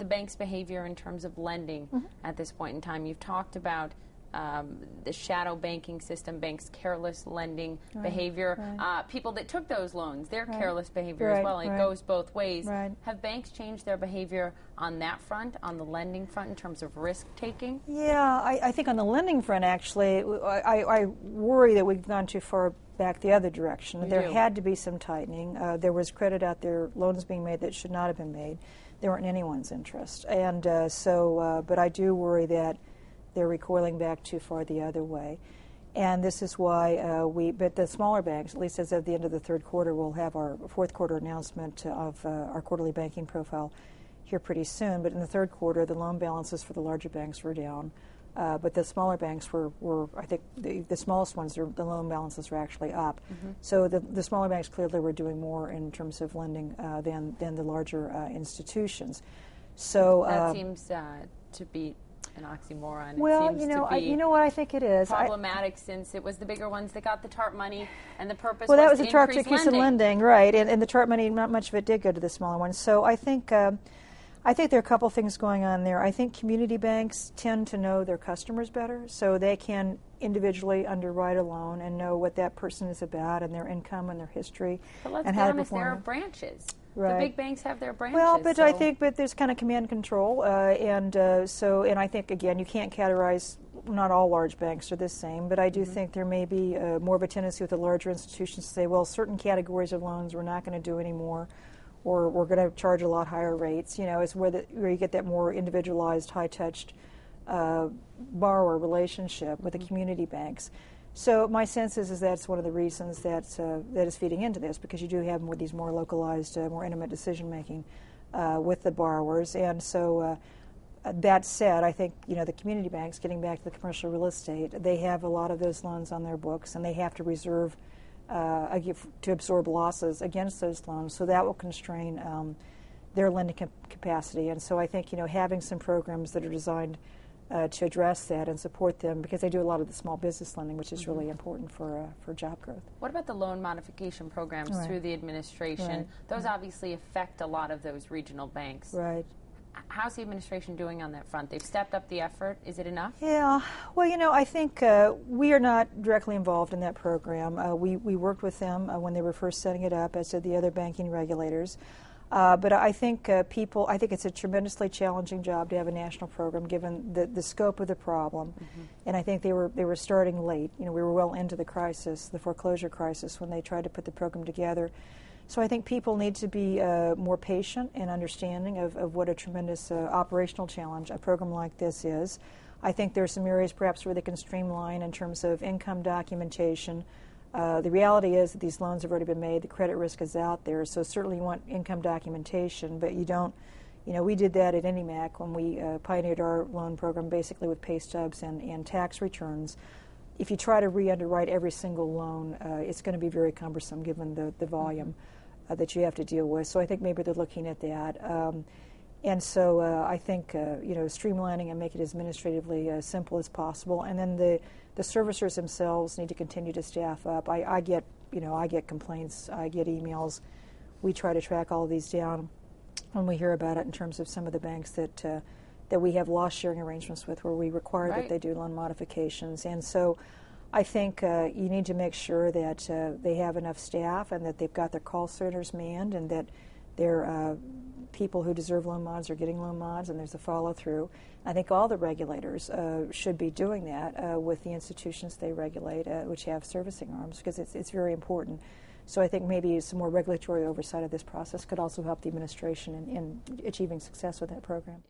bank's behavior in terms of lending at this point in time? You've talked about the shadow banking system, banks' careless lending behavior. People that took those loans, their careless behavior as well. It goes both ways. Have banks changed their behavior on that front, on the lending front, in terms of risk-taking? Yeah, I think on the lending front, actually, I worry that we've gone too far back the other direction. There had to be some tightening. There was credit out there, loans being made that should not have been made. They weren't in anyone's interest. And but I do worry that they're recoiling back too far the other way. And this is why but the smaller banks, at least as of the end of the third quarter, we'll have our fourth quarter announcement of our quarterly banking profile here pretty soon. But in the third quarter, the loan balances for the larger banks were down. But the smaller banks were I think, the smallest ones, the loan balances were actually up. So the smaller banks clearly were doing more in terms of lending than the larger institutions. So that seems to be an oxymoron. Well, it seems you know what I think it is. Problematic since it was the bigger ones that got the TARP money, and the purpose that was the to TARP increase lending, right? And the TARP money, not much of it did go to the smaller ones. So I think there are a couple things going on there. I think community banks tend to know their customers better, so they can individually underwrite a loan and know what that person is about and their income and their history. But let's and be how honest, to perform. there are branches. Right. The big banks have their branches. Well, but I think there's kind of command control, and I think, again, you can't categorize. Not all large banks are the same, but I do think there may be more of a tendency with the larger institutions to say, well, certain categories of loans we're not going to do anymore, or we're going to charge a lot higher rates. Is where you get that more individualized, high-touched borrower relationship with the community banks. So my sense is that's one of the reasons that is feeding into this, because you do have these more localized, more intimate decision-making with the borrowers. And so that said, I think, the community banks, getting back to the commercial real estate, they have a lot of those loans on their books, and they have to reserve to absorb losses against those loans. So that will constrain their lending capacity. And so I think, having some programs that are designed to address that and support them, because they do a lot of the small business lending, which is really important for job growth. What about the loan modification programs through the administration? Those obviously affect a lot of those regional banks. Right. How's the administration doing on that front? They've stepped up the effort. Is it enough? Yeah. Well, I think we are not directly involved in that program. We worked with them when they were first setting it up, as did the other banking regulators. But I think I think it's a tremendously challenging job to have a national program, given the scope of the problem. And I think they were starting late. We were well into the crisis, the foreclosure crisis, when they tried to put the program together. So I think people need to be more patient and understanding of what a tremendous operational challenge a program like this is. I think there are some areas perhaps where they can streamline in terms of income documentation. The reality is that these loans have already been made. The credit risk is out there. So certainly you want income documentation, but you don't. We did that at IndyMac when we pioneered our loan program basically with pay stubs and tax returns. If you try to re-underwrite every single loan, it's going to be very cumbersome given the volume that you have to deal with. So I think maybe they're looking at that. And so I think, streamlining and make it as administratively simple as possible. And then the servicers themselves need to continue to staff up. I get complaints, I get emails. We try to track all of these down when we hear about it in terms of some of the banks that we have loss sharing arrangements with, where we require that they do loan modifications. And so I think you need to make sure that they have enough staff and that they've got their call centers manned, and that they're people who deserve loan mods are getting loan mods, and there's a follow-through. I think all the regulators should be doing that with the institutions they regulate, which have servicing arms, because it's very important. So I think maybe some more regulatory oversight of this process could also help the administration in achieving success with that program.